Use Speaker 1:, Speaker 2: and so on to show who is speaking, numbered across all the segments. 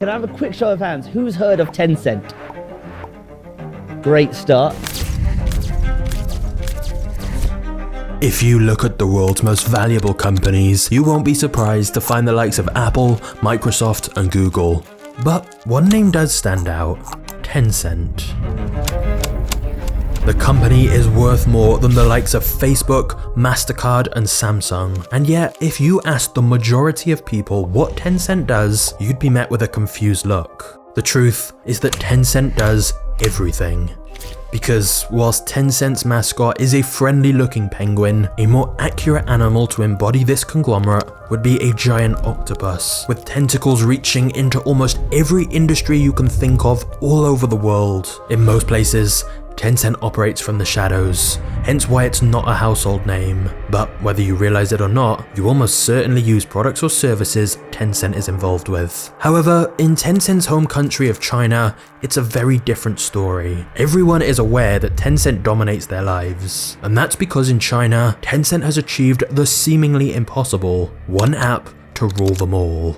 Speaker 1: Can I have a quick show of hands? Who's heard of Tencent? Great start.
Speaker 2: If you look at the world's most valuable companies, you won't be surprised to find the likes of Apple, Microsoft, and Google. But one name does stand out: Tencent. The company is worth more than the likes of Facebook, MasterCard, and Samsung. And yet, if you ask the majority of people what Tencent does, you'd be met with a confused look. The truth is that Tencent does everything. Because whilst Tencent's mascot is a friendly looking penguin, a more accurate animal to embody this conglomerate would be a giant octopus, with tentacles reaching into almost every industry you can think of all over the world. In most places, Tencent operates from the shadows, hence why it's not a household name. But whether you realize it or not, you almost certainly use products or services Tencent is involved with. However, in Tencent's home country of China, it's a very different story. Everyone is aware that Tencent dominates their lives, and that's because in China, Tencent has achieved the seemingly impossible: one app to rule them all.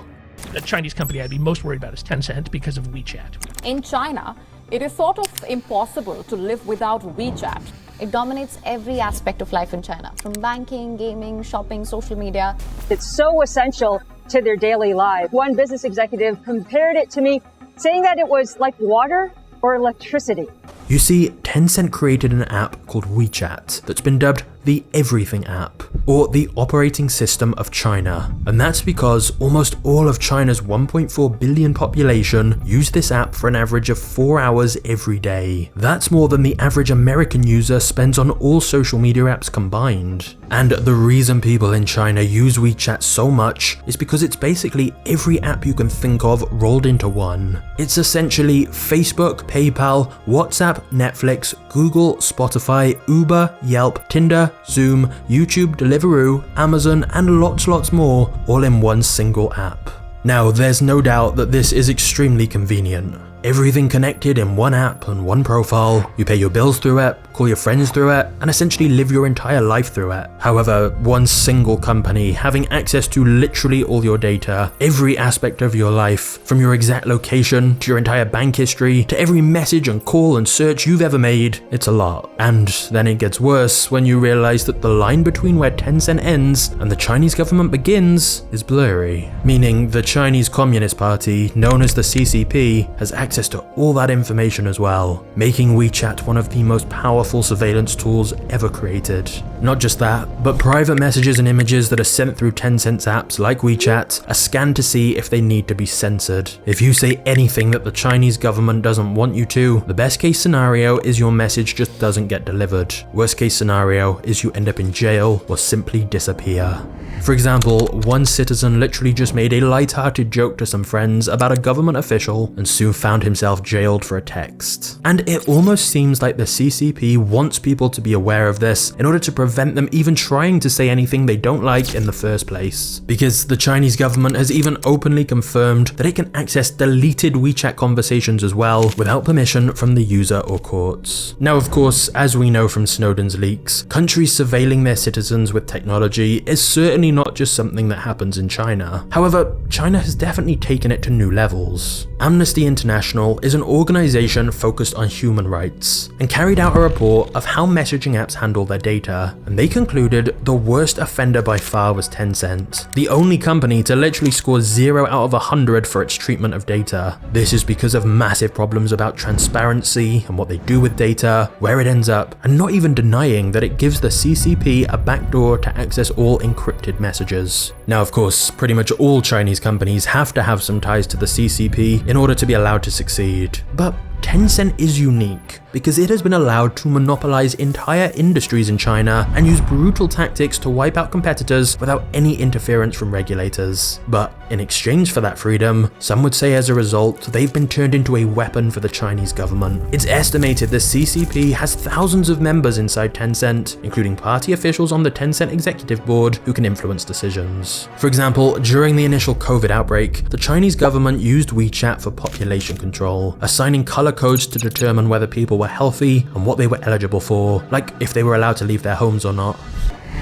Speaker 3: The Chinese company I'd be most worried about is Tencent because of WeChat.
Speaker 4: In China, it is sort of impossible to live without WeChat.
Speaker 5: It dominates every aspect of life in China, from banking, gaming, shopping, social media.
Speaker 6: It's so essential to their daily life. One business executive compared it to me, saying that it was like water or electricity.
Speaker 2: You see, Tencent created an app called WeChat that's been dubbed the Everything app, or the operating system of China. And that's because almost all of China's 1.4 billion population use this app for an average of 4 hours every day. That's more than the average American user spends on all social media apps combined. And the reason people in China use WeChat so much is because it's basically every app you can think of rolled into one. It's essentially Facebook, PayPal, WhatsApp, Netflix, Google, Spotify, Uber, Yelp, Tinder, Zoom, YouTube, Deliveroo, Amazon, and lots more, all in one single app. Now, there's no doubt that this is extremely convenient. Everything connected in one app and one profile. You pay your bills through it, call your friends through it, and essentially live your entire life through it. However, one single company having access to literally all your data, every aspect of your life, from your exact location to your entire bank history to every message and call and search you've ever made, it's a lot. And then it gets worse when you realize that the line between where Tencent ends and the Chinese government begins is blurry. Meaning the Chinese Communist Party, known as the CCP, has access to all that information as well, making WeChat one of the most powerful surveillance tools ever created. Not just that, but private messages and images that are sent through Tencent's apps like WeChat are scanned to see if they need to be censored. If you say anything that the Chinese government doesn't want you to, the best case scenario is your message just doesn't get delivered. Worst case scenario is you end up in jail or simply disappear. For example, one citizen literally just made a light-hearted joke to some friends about a government official and soon found himself jailed for a text. And it almost seems like the CCP wants people to be aware of this in order to prevent them even trying to say anything they don't like in the first place. Because the Chinese government has even openly confirmed that it can access deleted WeChat conversations as well without permission from the user or courts. Now, of course, as we know from Snowden's leaks, countries surveilling their citizens with technology is certainly not just something that happens in China. However, China has definitely taken it to new levels. Amnesty International is an organization focused on human rights and carried out a report of how messaging apps handle their data, and they concluded the worst offender by far was Tencent, the only company to literally score 0 out of 100 for its treatment of data. This is because of massive problems about transparency and what they do with data, where it ends up, and not even denying that it gives the CCP a backdoor to access all encrypted messages. Now, of course, pretty much all Chinese companies have to have some ties to the CCP in order to be allowed to succeed. But Tencent is unique because it has been allowed to monopolize entire industries in China and use brutal tactics to wipe out competitors without any interference from regulators. But in exchange for that freedom, some would say as a result, they've been turned into a weapon for the Chinese government. It's estimated the CCP has thousands of members inside Tencent, including party officials on the Tencent executive board who can influence decisions. For example, during the initial COVID outbreak, the Chinese government used WeChat for population control, assigning color codes to determine whether people were healthy and what they were eligible for, like if they were allowed to leave their homes or not.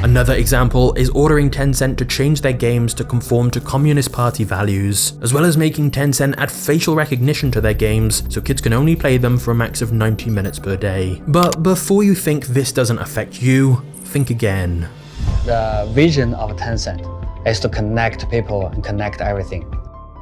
Speaker 2: Another example is ordering Tencent to change their games to conform to Communist Party values, as well as making Tencent add facial recognition to their games so kids can only play them for a max of 90 minutes per day. But before you think this doesn't affect you, think again.
Speaker 7: The vision of Tencent is to connect people and connect everything.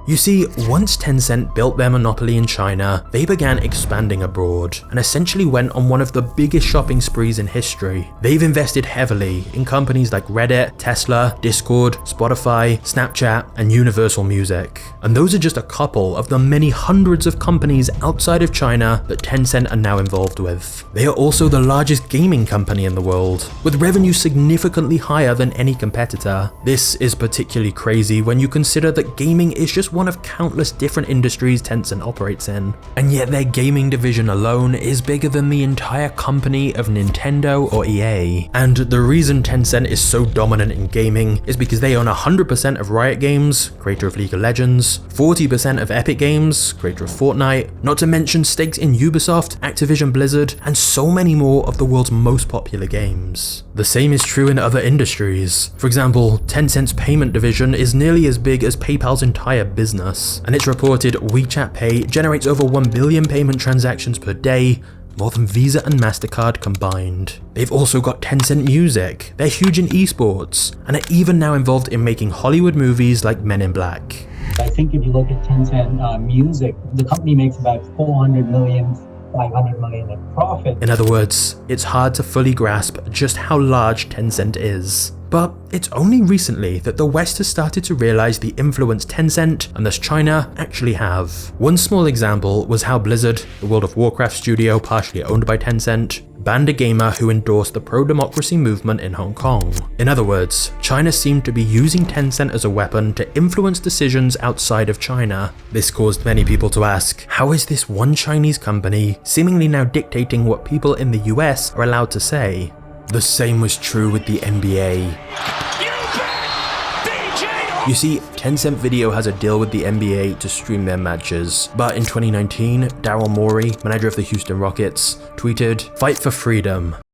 Speaker 2: You see, once Tencent built their monopoly in China, they began expanding abroad and essentially went on one of the biggest shopping sprees in history. They've invested heavily in companies like Reddit, Tesla, Discord, Spotify, Snapchat, and Universal Music. And those are just a couple of the many hundreds of companies outside of China that Tencent are now involved with. They are also the largest gaming company in the world, with revenue significantly higher than any competitor. This is particularly crazy when you consider that gaming is just one of countless different industries Tencent operates in, and yet their gaming division alone is bigger than the entire company of Nintendo or EA. And the reason Tencent is so dominant in gaming is because they own 100% of Riot Games, creator of League of Legends, 40% of Epic Games, creator of Fortnite, not to mention stakes in Ubisoft, Activision Blizzard, and so many more of the world's most popular games. The same is true in other industries. For example, Tencent's payment division is nearly as big as PayPal's entire business, and it's reported WeChat Pay generates over 1 billion payment transactions per day, more than Visa and MasterCard combined. They've also got Tencent Music, they're huge in esports, and are even now involved in making Hollywood movies like Men in Black.
Speaker 8: I think if you look at Tencent Music, the company makes about 400 million, 500 million in profit.
Speaker 2: In other words, it's hard to fully grasp just how large Tencent is. But it's only recently that the West has started to realize the influence Tencent, and thus China, actually have. One small example was how Blizzard, the World of Warcraft studio partially owned by Tencent, banned a gamer who endorsed the pro-democracy movement in Hong Kong. In other words, China seemed to be using Tencent as a weapon to influence decisions outside of China. This caused many people to ask, how is this one Chinese company seemingly now dictating what people in the US are allowed to say? The same was true with the NBA. You see, Tencent Video has a deal with the NBA to stream their matches, but in 2019, Daryl Morey, manager of the Houston Rockets, tweeted, "Fight for freedom.